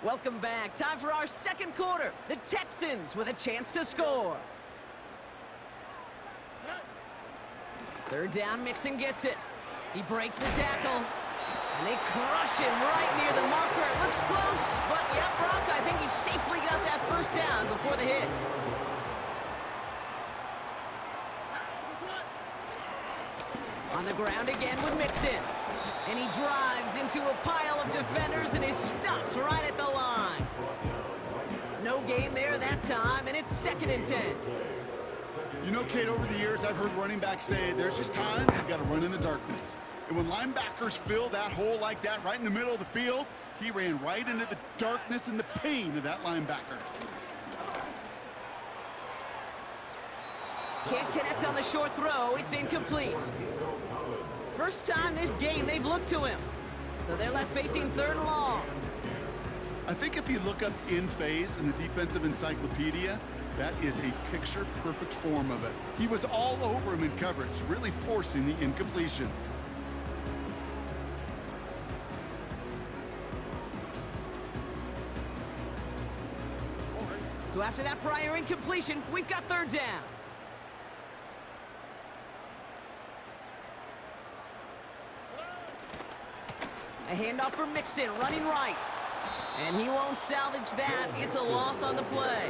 Welcome back. Time for our second quarter. The Texans with a chance to score. Third down, Mixon gets it. He breaks the tackle. And they crush him right near the marker. It looks close, but yeah, Brock, I think he safely got that first down before the hit. On the ground again with Mixon. And he drives into a pile of defenders and is stopped right at the line. No gain there that time, and it's 2nd and 10. You know, Kate, over the years, I've heard running backs say there's just times you got to run in the darkness. And when linebackers fill that hole like that right in the middle of the field, he ran right into the darkness and the pain of that linebacker. Can't connect on the short throw. It's incomplete. First time this game they've looked to him. So they're left facing 3rd and long. I think if you look up in phase in the defensive encyclopedia, that is a picture-perfect form of it. He was all over him in coverage, really forcing the incompletion. So after that prior incompletion, we've got 3rd down. A handoff for Mixon, running right. And he won't salvage that. It's a loss on the play.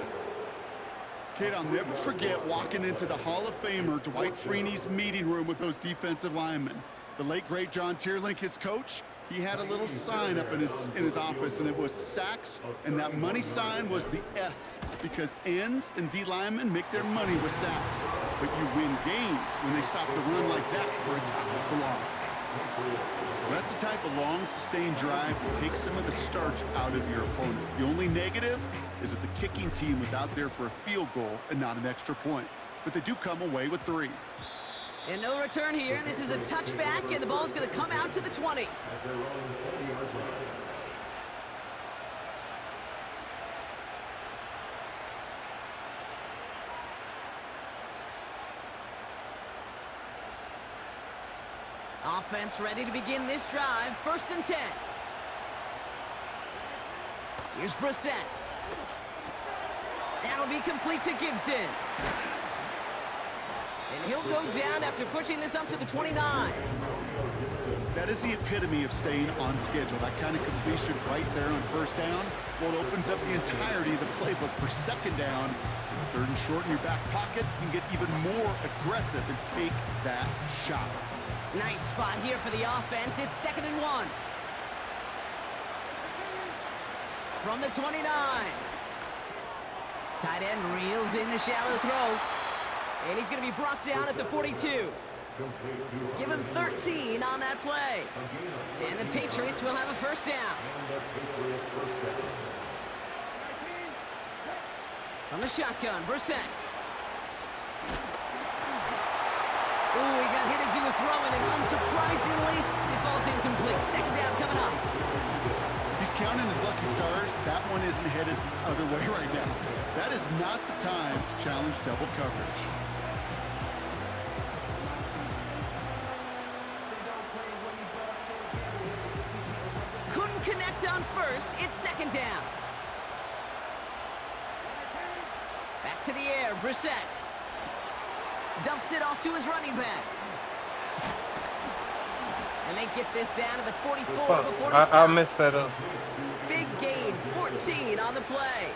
Kate, I'll never forget walking into the Hall of Famer Dwight Freeney's meeting room with those defensive linemen. The late, great John Tierlink, his coach, he had a little sign up in his office, and it was sacks, and that money sign was the S, because ends and D linemen make their money with sacks. But you win games when they stop the run like that for a tackle for loss. Well, that's the type of long, sustained drive that takes some of the starch out of your opponent. The only negative is that the kicking team was out there for a field goal and not an extra point. But they do come away with 3. And no return here. This is a touchback, and the ball's going to come out to the 20. Offense ready to begin this drive. 1st and 10. Here's Brissett. That'll be complete to Gibson. And he'll go down after pushing this up to the 29. That is the epitome of staying on schedule. That kind of completion right there on 1st down. Well, it opens up the entirety of the playbook for 2nd down. 3rd and short in your back pocket. You can get even more aggressive and take that shot. Nice spot here for the offense. It's 2nd and 1. From the 29. Tight end reels in the shallow throw. And he's going to be brought down at the 42. Give him 13 on that play. And the Patriots will have a 1st down. From the shotgun, Brissett. Ooh, he got hit as he was throwing, and unsurprisingly, it falls incomplete. 2nd down coming up. He's counting his lucky stars. That one isn't headed the other way right now. That is not the time to challenge double coverage. Couldn't connect on 1st. It's 2nd down. Back to the air, Brissett. Dumps it off to his running back. And they get this down to the 44 before he stops. I messed that up. Big gain, 14 on the play.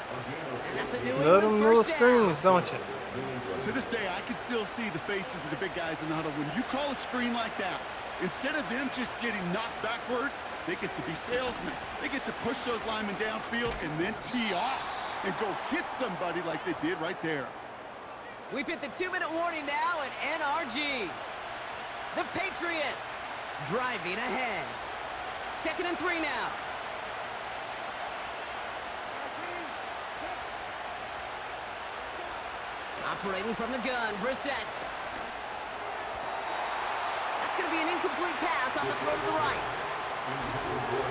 And that's a New Love them England little 1st down. screens, don't you? To this day, I can still see the faces of the big guys in the huddle. When you call a screen like that, instead of them just getting knocked backwards, they get to be salesmen. They get to push those linemen downfield and then tee off and go hit somebody like they did right there. We've hit the 2-minute warning now at NRG. The Patriots driving ahead. 2nd and 3 now. Operating from the gun, Brissett. That's going to be an incomplete pass on the throw to the right.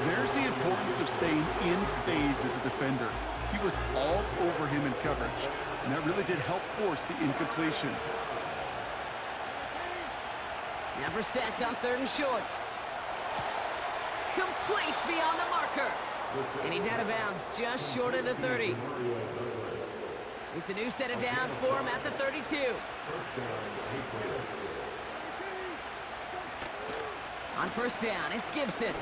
There's the importance of staying in phase as a defender. He was all over him in coverage, and that really did help force the incompletion. Now Brissett's on 3rd and short. Complete beyond the marker. And he's out of bounds, just short of the 30. It's a new set of downs for him at the 32. On first down, it's Gibson.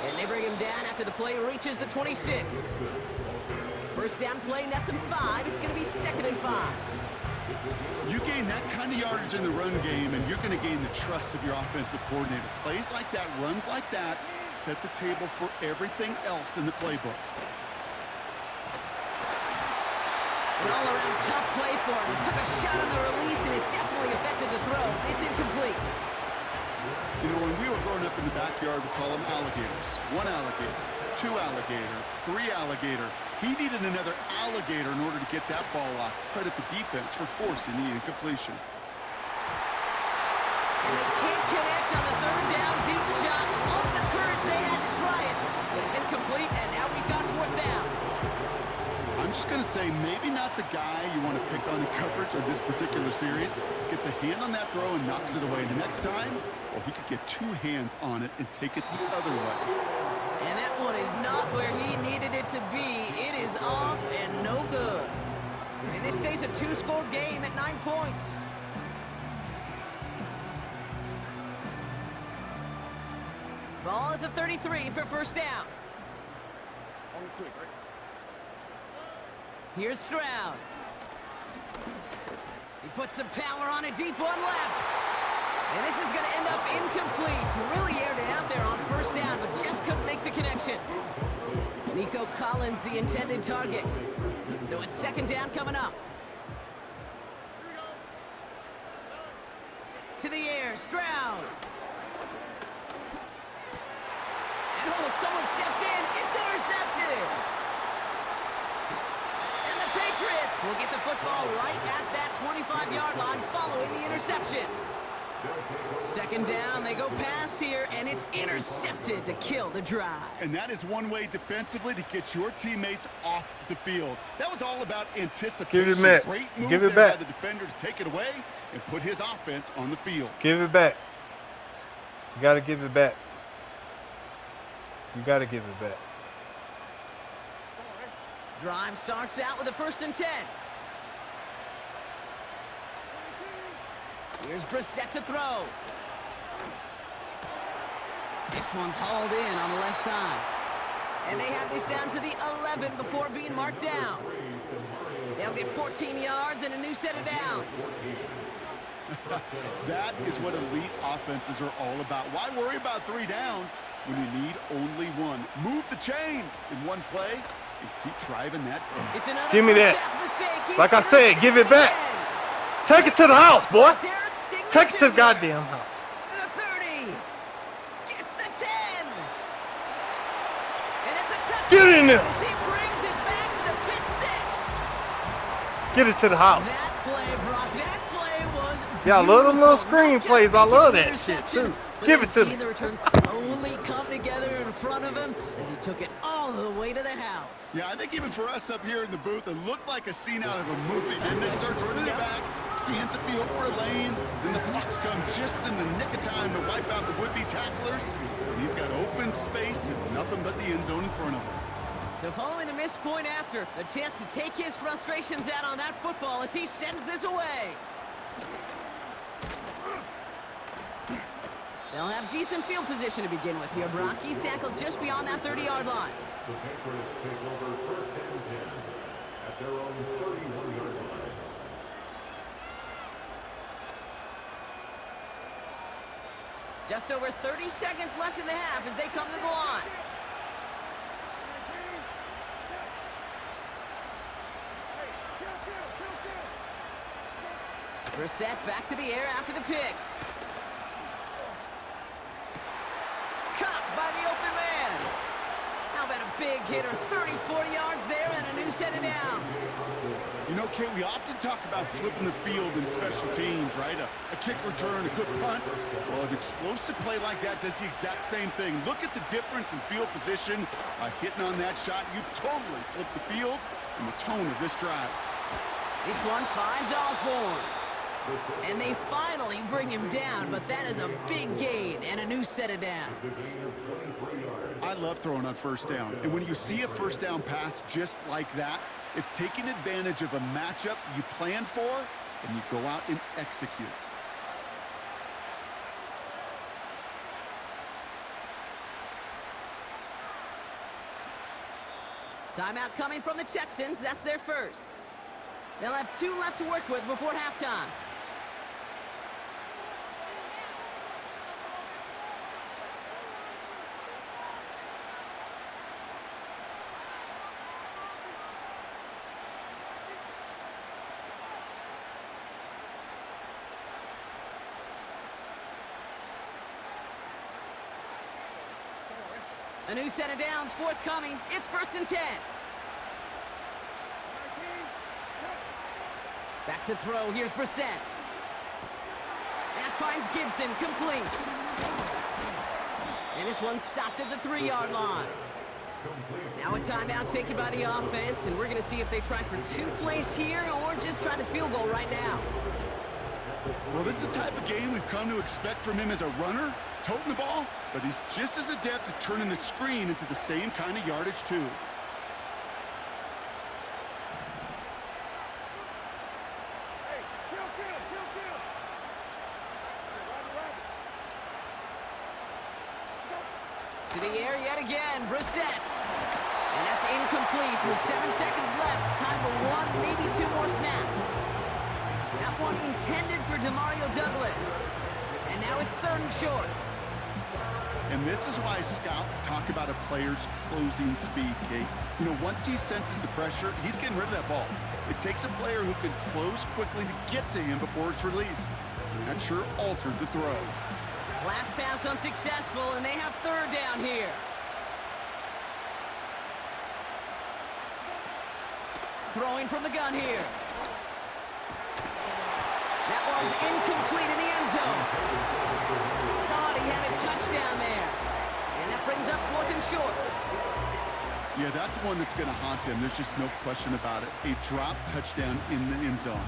And they bring him down after the play reaches the 26. First down play nets him 5. It's going to be 2nd and 5. You gain that kind of yardage in the run game, and you're going to gain the trust of your offensive coordinator. Plays like that, runs like that, set the table for everything else in the playbook. An all-around tough play for him. He took a shot on the release, and it definitely affected the throw. It's incomplete. You know, when we were growing up in the backyard, we call them alligators. 1 alligator, 2 alligator, 3 alligator. He needed another alligator in order to get that ball off. Credit the defense for forcing the incompletion. And they can't connect on the 3rd down deep shot. Love the courage they had to try it. But it's incomplete, and now we've got 4th down. I'm just going to say, maybe not the guy you want to pick on in coverage of this particular series. Gets a hand on that throw and knocks it away. The next time, well, he could get 2 hands on it and take it the other way. And that one is not where he needed it to be. It is off and no good. And this stays a 2-score game at 9 points. Ball at the 33 for first down. Here's Stroud. He puts some power on a deep one left. And this is going to end up incomplete. Really aired it out there on first down, but just couldn't make the connection. Nico Collins, the intended target. So it's 2nd down coming up. To the air, Stroud. And oh, someone stepped in. It's intercepted. And the Patriots will get the football right at that 25-yard line following the interception. 2nd down, they go pass here, and it's intercepted to kill the drive. And that is one way defensively to get your teammates off the field. That was all about anticipation. Give it back. Great move Give it there back. by the defender to take it away and put his offense on the field. Give it back. You got to give it back. You got to give it back. Drive starts out with a 1st and 10. Here's Brissett to throw. This one's hauled in on the left side. And they have this down to the 11 before being marked down. They'll get 14 yards and a new set of downs. That is what elite offenses are all about. Why worry about 3 downs when you need only 1? Move the chains in one play and keep driving that. It's another Give me that. mistake. Like I said, give it back. Take it to the house, boy. Take it to the goddamn house. The 30. Gets the 10. And it's a touchdown. Get in there. As he brings it back for the pick 6. Get it to the house. That play, Brock, that play was Yeah, I love them little beautiful. screen Not just plays. I making love the that shit, interception, too. but Give then it to see me. the return slowly come together in front of him as he took it all the way to the house. Yeah, I think even for us up here in the booth, it looked like a scene out of a movie. And they start running it back, scans the field for a lane, then the blocks come just in the nick of time to wipe out the would-be tacklers. And he's got open space and nothing but the end zone in front of him. So following the missed point after, the chance to take his frustrations out on that football as he sends this away. They'll have decent field position to begin with here, Brock. He's tackled just beyond that 30-yard line. The Patriots take over 1st and 10 at their own 31-yard line. Just over 30 seconds left in the half as they come to the line. Brissett back to the air after the pick. Caught by the open man. How about a big hitter? 30, 40 yards there and a new set of downs. You know, Kate, we often talk about flipping the field in special teams, right? A kick return, a good punt. Well, an explosive play like that does the exact same thing. Look at the difference in field position. By hitting on that shot, you've totally flipped the field and the tone of this drive. This one finds Osborne. And they finally bring him down, but that is a big gain and a new set of downs. I love throwing on first down. And when you see a first down pass just like that, it's taking advantage of a matchup you planned for, and you go out and execute. Timeout coming from the Texans. That's their first. They'll have 2 left to work with before halftime. A new set of downs forthcoming. It's 1st and 10. Back to throw. Here's Brissett. That finds Gibson, complete. And this one's stopped at the 3-yard line. Now a timeout taken by the offense, and we're going to see if they try for 2 plays here or just try the field goal right now. Well, this is the type of game we've come to expect from him as a runner, toting the ball, but he's just as adept at turning the screen into the same kind of yardage, too. To the air yet again, Brissett. And that's incomplete with 7 seconds left. Time for 1, maybe 2 more snaps. That one intended for Demario Douglas. And now it's 3rd and short. And this is why scouts talk about a player's closing speed, Kate. You know, once he senses the pressure, he's getting rid of that ball. It takes a player who can close quickly to get to him before it's released. And that sure altered the throw. Last pass unsuccessful, and they have 3rd down here. Throwing from the gun here. That one's incomplete in the end zone. Thought he had a touchdown there. And that brings up 4th and short. Yeah, that's one that's going to haunt him. There's just no question about it. A drop touchdown in the end zone.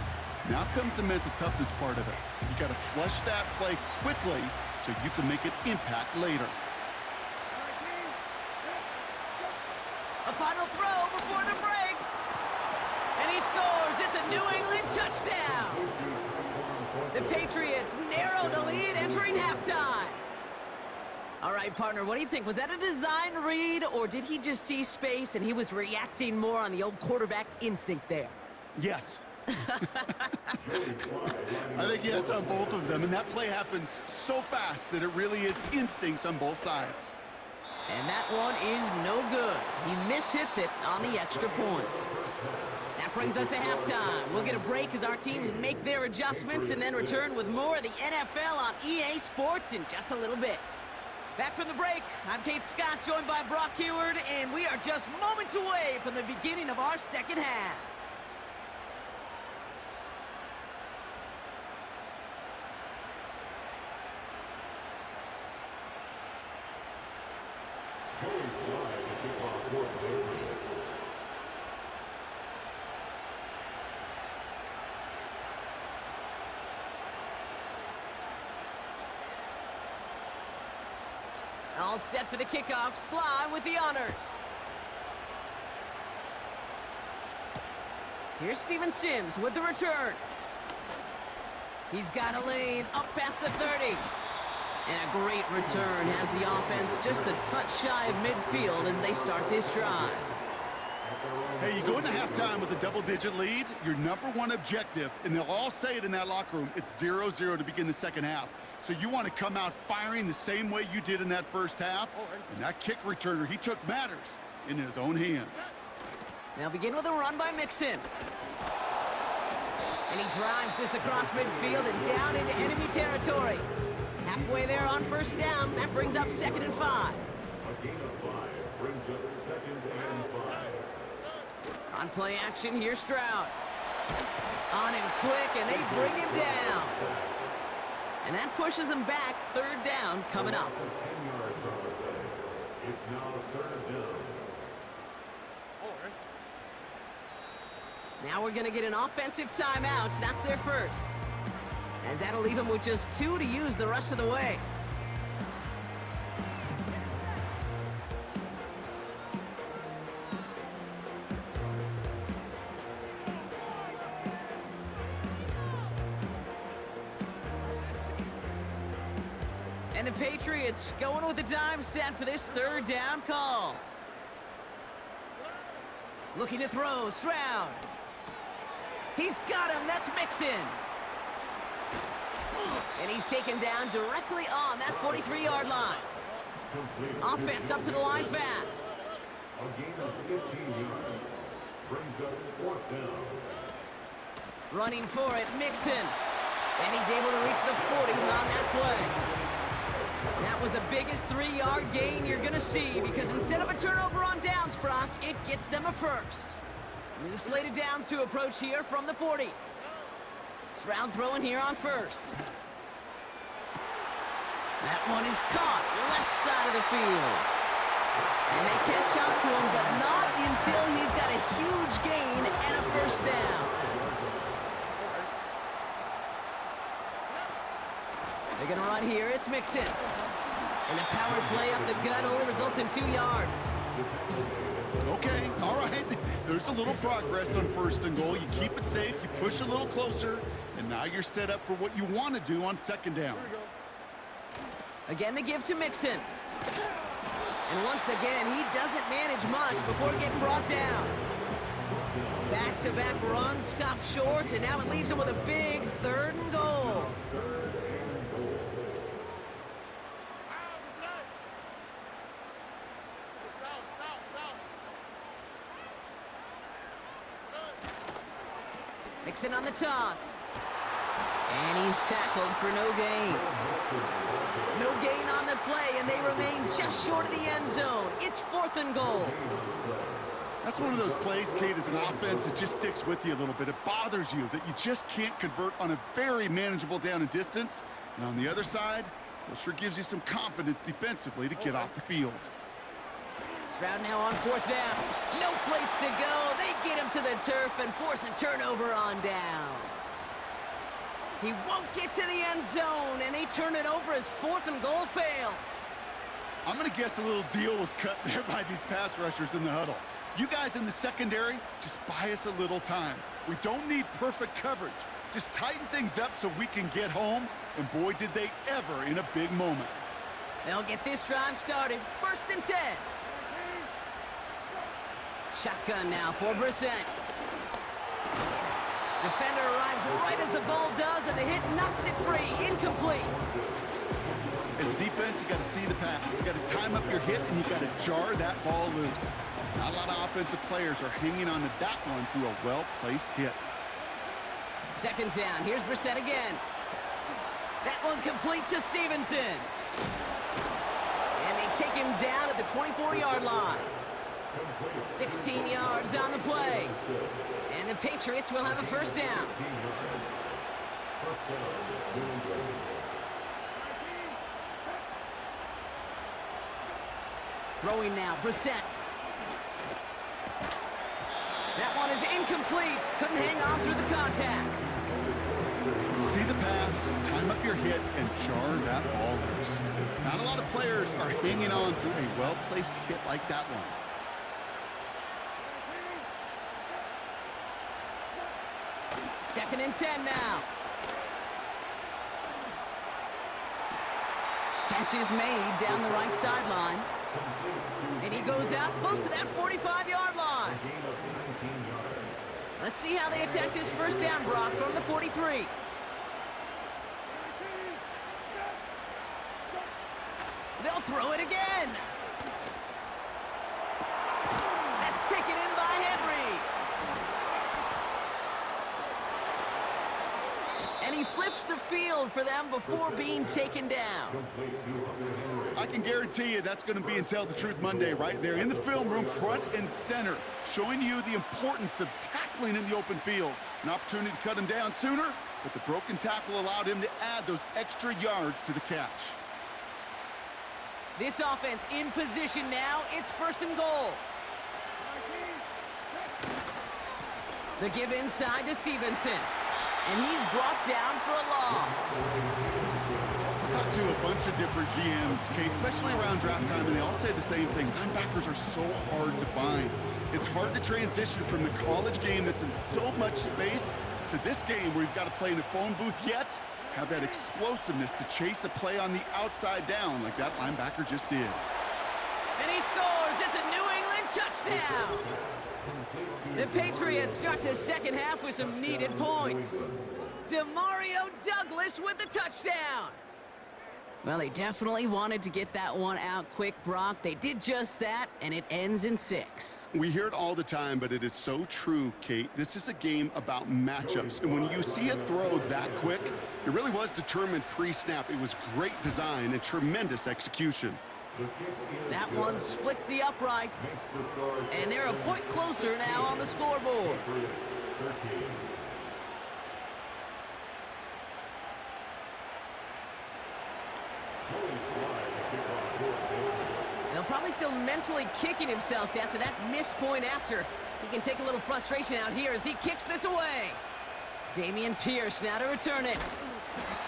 Now comes the mental toughness part of it. You got to flush that play quickly so you can make an impact later. A final throw before the break. And he scores. It's a New England touchdown. The Patriots narrow the lead entering halftime. All right, partner, what do you think? Was that a design read, or did he just see space and he was reacting more on the old quarterback instinct there? Yes. I think yes on both of them, and that play happens so fast that it really is instincts on both sides. And that one is no good. He mishits it on the extra point. That brings us to halftime. We'll get a break as our teams make their adjustments and then return with more of the NFL on EA Sports in just a little bit. Back from the break, I'm Kate Scott, joined by Brock Heward, and we are just moments away from the beginning of our second half. All set for the kickoff. Sly with the honors. Here's Steven Sims with the return. He's got a lane up past the 30. And a great return has the offense just a touch shy of midfield as they start this drive. Hey, you go into halftime with a double-digit lead, your number one objective, and they'll all say it in that locker room, it's 0-0 to begin the second half. So you want to come out firing the same way you did in that first half. And that kick returner, he took matters in his own hands. They'll begin with a run by Mixon. And he drives this across midfield and down into enemy territory. Halfway there on first down, that brings up 2nd and 5. A gain of 5 brings up 2nd and 5. On play action, here's Stroud. On him quick, and they bring him down. And that pushes him back. 3rd down coming up. 10 yards on the play. It's now 3rd down. Now we're going to get an offensive timeout. That's their first. as that'll leave him with just 2 to use the rest of the way. And the Patriots going with the dime set for this 3rd down call. Looking to throw, Stroud. He's got him, that's Mixon. And he's taken down directly on that 43-yard line. Offense up to the line fast. A gain of 15 yards. Brings up 4th down. Running for it, Mixon. And he's able to reach the 40 on that play. That was the biggest 3-yard gain you're going to see because instead of a turnover on downs, Brock, it gets them a first. New slate of downs to approach here from the 40. Stroud throwing here on 1st. That one is caught left side of the field. And they catch up to him, but not until he's got a huge gain and a 1st down. They're going to run here. It's Mixon. And the power play up the gut only results in 2 yards. Okay, all right. There's a little progress on 1st and goal. You keep it safe, you push a little closer, and now you're set up for what you want to do on 2nd down. Again, the give to Mixon. And once again, he doesn't manage much before getting brought down. Back-to-back runs, stop short, and now it leaves him with a big 3rd and goal. Mixon on the toss. And he's tackled for no gain. No gain on the play, and they remain just short of the end zone. It's 4th and goal. That's one of those plays, Kate, as an offense, it just sticks with you a little bit. It bothers you that you just can't convert on a very manageable down and distance. And on the other side, it sure gives you some confidence defensively to get off the field. Stroud now on 4th down. No place to go. They get him to the turf and force a turnover on downs. He won't get to the end zone, and they turn it over as 4th and goal fails. I'm going to guess a little deal was cut there by these pass rushers in the huddle. You guys in the secondary, just buy us a little time. We don't need perfect coverage. Just tighten things up so we can get home, and boy, did they ever in a big moment. They'll get this drive started. 1st and 10. Shotgun now for Brissett. Defender arrives right as the ball does, and the hit knocks it free. Incomplete. As a defense, you got to see the pass. You got to time up your hit, and you got to jar that ball loose. Not a lot of offensive players are hanging on to that one through a well-placed hit. 2nd down. Here's Brissett again. That one complete to Stevenson. And they take him down at the 24-yard line. 16 yards on the play. And the Patriots will have a 1st down. Throwing now, Brissett. That one is incomplete. Couldn't hang on through the contact. See the pass, time up your hit, and jar that ball loose. Not a lot of players are hanging on through a well-placed hit like that one. Second and 10 now. Catch is made down the right sideline. And he goes out close to that 45-yard line. Let's see how they attack this 1st down, Brock, from the 43. They'll throw it again. That's taken in by Henry. And he flips the field for them before being taken down. I can guarantee you that's going to be in Tell the Truth Monday right there in the film room, front and center, showing you the importance of tackling in the open field. An opportunity to cut him down sooner, but the broken tackle allowed him to add those extra yards to the catch. This offense in position now. It's 1st and goal. The give inside to Stevenson. And he's brought down for a loss. I talked to a bunch of different GMs, Kate, especially around draft time, and they all say the same thing. Linebackers are so hard to find. It's hard to transition from the college game that's in so much space to this game where you've got to play in a phone booth, yet have that explosiveness to chase a play on the outside down like that linebacker just did. And he scores. It's a New England touchdown. The Patriots start the second half with some needed points. Demario Douglas with the touchdown. Well, they definitely wanted to get that one out quick, Brock. They did just that, and it ends in 6. We hear it all the time, but it is so true, Kate. This is a game about matchups, and when you see a throw that quick, it really was determined pre-snap. It was great design and tremendous execution. That one splits the uprights, and they're a point closer now on the scoreboard. They'll probably still mentally kicking himself after that missed point after. He can take a little frustration out here as he kicks this away. Damian Pierce now to return it.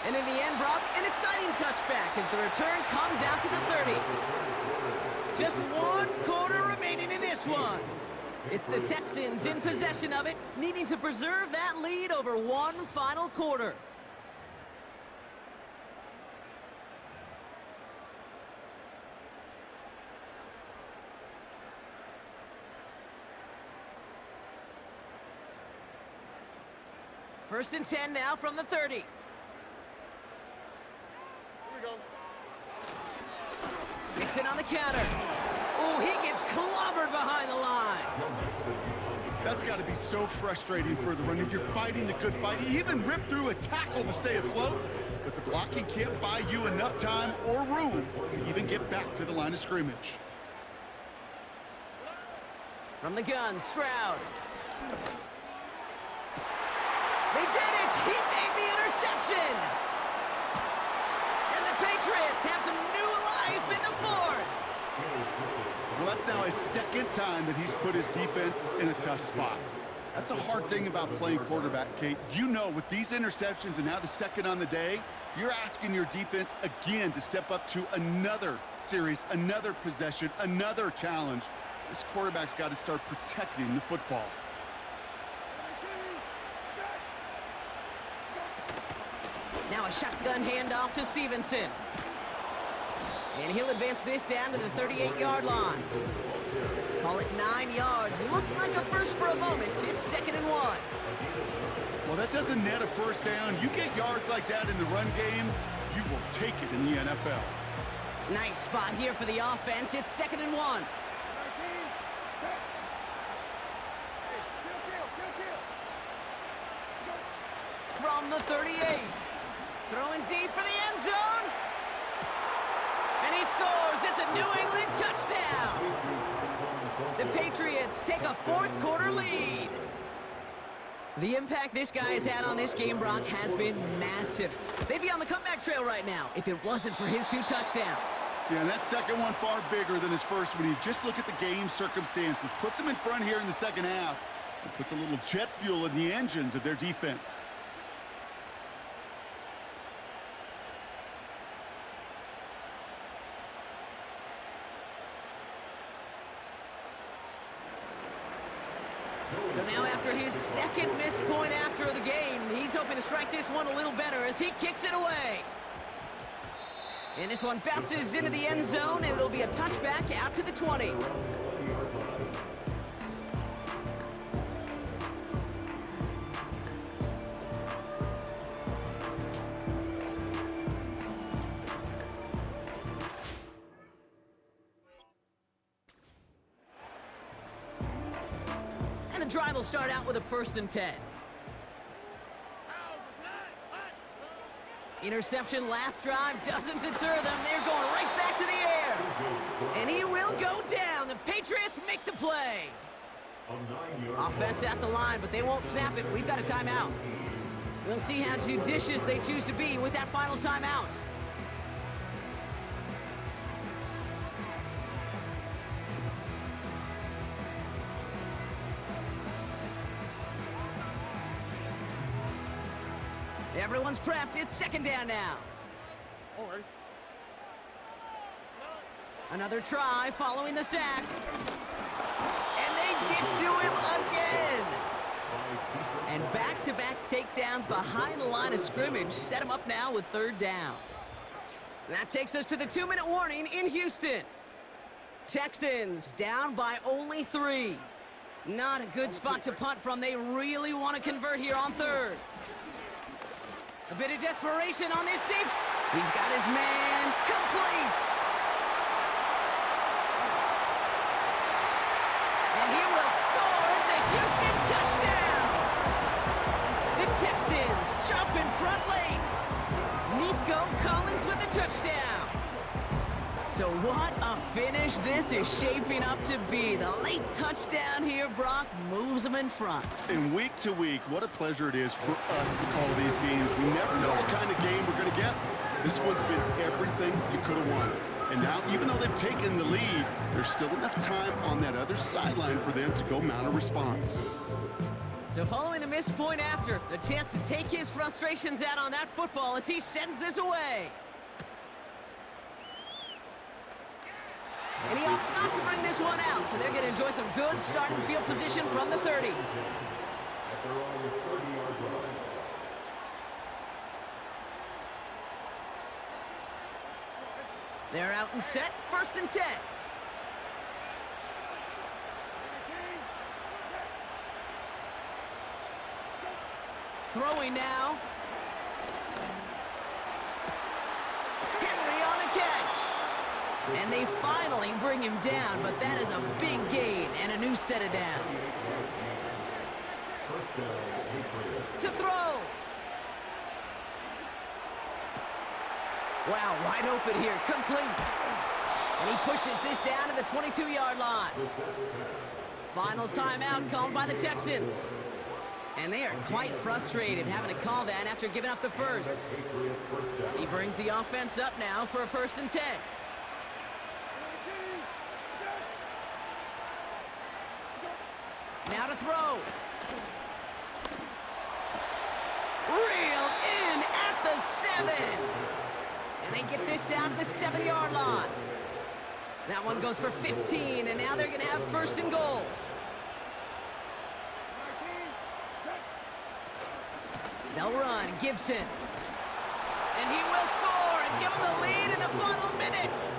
And in the end, Brock, an exciting touchback as the return comes out to the 30. Just 1 quarter remaining in this one. It's the Texans in possession of it, needing to preserve that lead over one final quarter. First and 10 now from the 30. Here we go. Mixon on the counter. Oh, he gets clobbered behind the line. That's got to be so frustrating for the runner. You're fighting the good fight. He even ripped through a tackle to stay afloat, but the blocking can't buy you enough time or room to even get back to the line of scrimmage. From the gun, Stroud. They did it! He made the interception! And the Patriots have some new life in the 4th. Well, that's now his second time that he's put his defense in a tough spot. That's a hard thing about playing quarterback, Kate. You know, with these interceptions and now the second on the day, you're asking your defense again to step up to another series, another possession, another challenge. This quarterback's got to start protecting the football. Now a shotgun handoff to Stevenson. And he'll advance this down to the 38-yard line. Call it 9 yards. Looked like a first for a moment. It's 2nd and 1. Well, that doesn't net a first down. You get yards like that in the run game, you will take it in the NFL. Nice spot here for the offense. It's 2nd and 1. From the 38. Throwing deep for the end zone. And he scores. It's a New England touchdown. The Patriots take a 4th quarter lead. The impact this guy has had on this game, Brock, has been massive. They'd be on the comeback trail right now if it wasn't for his 2 touchdowns. Yeah, and that second one far bigger than his first when you just look at the game circumstances. Puts them in front here in the second half. And puts a little jet fuel in the engines of their defense. So now after his second missed point after the game, he's hoping to strike this one a little better as he kicks it away. And this one bounces into the end zone, and it'll be a touchback out to the 20. And the drive will start out with a 1st and 10. Interception last drive doesn't deter them. They're going right back to the air. And he will go down. The Patriots make the play. Offense at the line, but they won't snap it. We've got a timeout. We'll see how judicious they choose to be with that final timeout. Everyone's prepped. It's second down now. All right. Another try following the sack. And they get to him again. And back-to-back takedowns behind the line of scrimmage set him up now with third down. That takes us to the 2-minute warning in Houston. Texans down by only 3. Not a good spot to punt from. They really want to convert here on third. A bit of desperation on this thing. He's got his man complete. And he will score. It's a Houston touchdown. The Texans jump in front late. Nico Collins with a touchdown. So what a finish this is shaping up to be. The late touchdown here, Brock, moves them in front. And week to week, what a pleasure it is for us to call these games. We never know what kind of game we're going to get. This one's been everything you could have wanted. And now, even though they've taken the lead, there's still enough time on that other sideline for them to go mount a response. So following the missed point after, the chance to take his frustrations out on that football as he sends this away. And he opts not to bring this one out, so they're going to enjoy some good starting field position from the 30. At their own 30-yard line. They're out and set, 1st and 10. Throwing now. Henry on the catch. And they finally bring him down, but that is a big gain and a new set of downs. First down, Patriots. To throw. Wow, wide open here, complete. And he pushes this down to the 22-yard line. Final timeout called by the Texans. And they are quite frustrated having to call that after giving up the first. He brings the offense up now for a 1st and 10. Now to throw. Reeled in at the 7. And they get this down to the 7-yard line. That one goes for 15, and now they're going to have 1st and goal. They'll run, Gibson. And he will score and give them the lead in the final minute.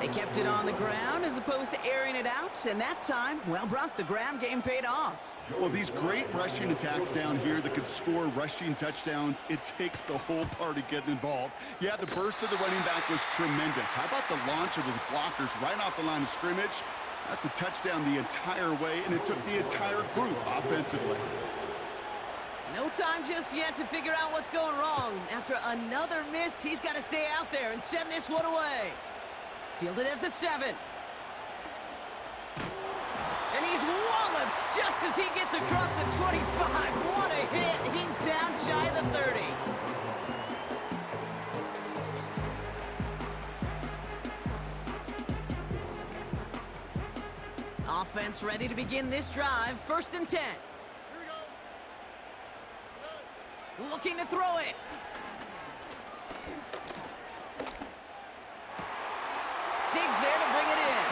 They kept it on the ground as opposed to airing it out, and that time, well, Brock, the ground game paid off. Well, these great rushing attacks down here that could score rushing touchdowns, it takes the whole party getting involved. Yeah, the burst of the running back was tremendous. How about the launch of his blockers right off the line of scrimmage? That's a touchdown the entire way, and it took the entire group offensively. No time just yet to figure out what's going wrong. After another miss, he's got to stay out there and send this one away. Fielded at the 7. And he's walloped just as he gets across the 25. What a hit. He's down shy of the 30. Offense ready to begin this drive. 1st and 10. Looking to throw it. Diggs there to bring it in.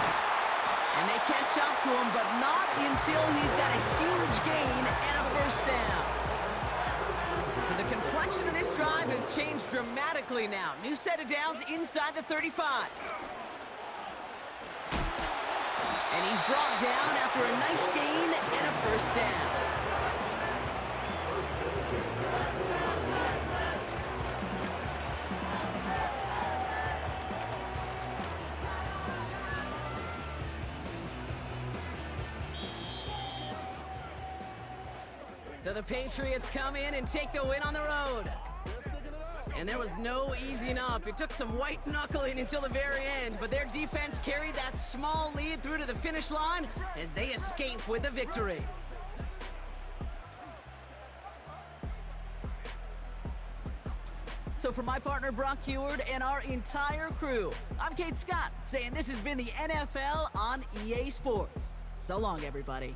And they catch up to him, but not until he's got a huge gain and a 1st down. So the complexion of this drive has changed dramatically now. New set of downs inside the 35. And he's brought down after a nice gain and a 1st down. So the Patriots come in and take the win on the road. And there was no easing up. It took some white knuckling until the very end, but their defense carried that small lead through to the finish line as they escape with a victory. So for my partner Brock Heward and our entire crew, I'm Kate Scott saying this has been the NFL on EA Sports. So long, everybody.